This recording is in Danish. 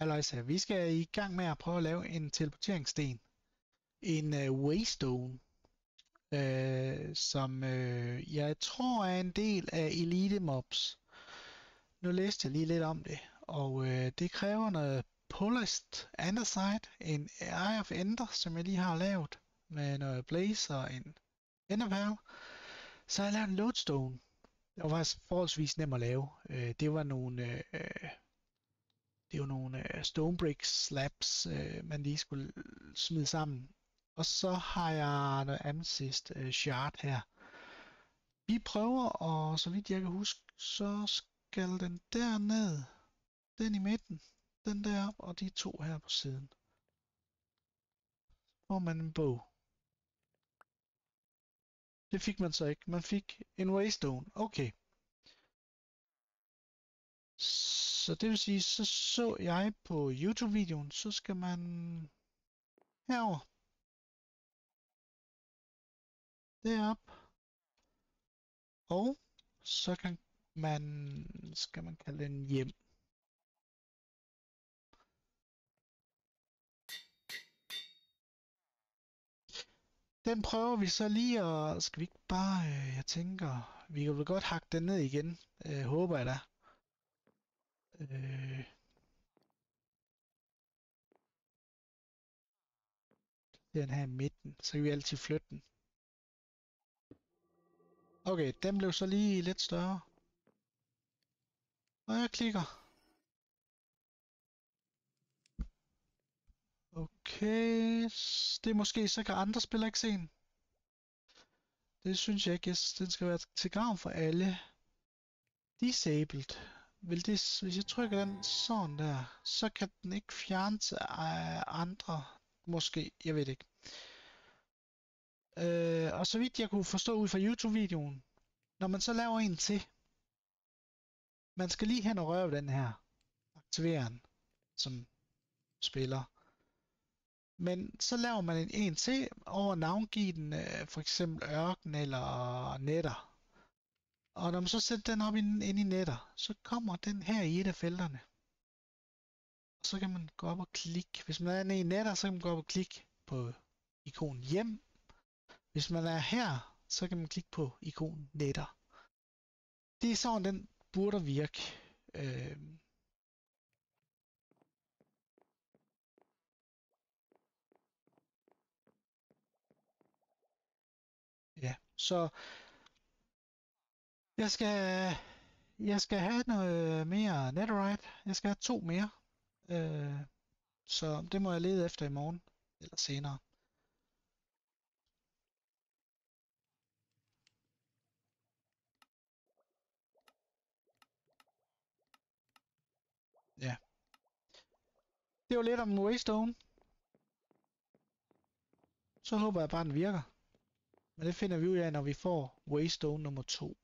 Halløjsa, vi skal i gang med at prøve at lave en teleporteringssten. En Waystone, som jeg tror er en del af Elite Mobs. Nu læste jeg lige lidt om det, og det kræver noget Polished Andesite, en Eye of Ender, som jeg lige har lavet, med noget Blaze og en Enderpearl. Så har jeg lavet en Lodestone. Det var faktisk forholdsvis nem at lave. Det var nogle stone brick slabs, man lige skulle smide sammen. Og så har jeg noget amethyst shard her. Vi prøver, og så vidt jeg kan huske, så skal den derned, den i midten, den der og de to her på siden. Får man en bog. Det fik man så ikke. Man fik en Waystone. Okay. Så det vil sige, så jeg på YouTube-videoen, så skal man herover. Derop. Og så skal man kalde den hjem. Den prøver vi så lige, og skal vi ikke bare, jeg tænker, vi kan vel godt hakke den ned igen, håber jeg da. Den her i midten, så kan vi altid flytte den. Okay, den blev så lige lidt større. Og jeg klikker. Okay, det er måske, så kan andre spillere ikke se den. Det synes jeg ikke, den skal være til gavn for alle. Disabled. Hvis jeg trykker den sådan der, så kan den ikke fjernes af andre. Måske, jeg ved ikke. Og så vidt jeg kunne forstå ud fra YouTube-videoen, når man så laver en til, man skal lige hen og røre den her, aktivere den som spiller. Men så laver man en til over navngive den for eksempel ørken eller netter. Og når man så sætter den op ind i netter, så kommer den her i et af felterne. Og så kan man gå op og klikke. Hvis man er nede i netter, så kan man gå op og klikke på ikonen hjem. Hvis man er her, så kan man klikke på ikonen netter. Det er sådan, den burde virke. Ja, så jeg skal have noget mere netherite. Jeg skal have 2 mere. Så det må jeg lede efter i morgen eller senere. Ja. Det var lidt om Waystone. Så håber jeg bare, den virker. Men det finder vi ud af, når vi får Waystone nummer 2.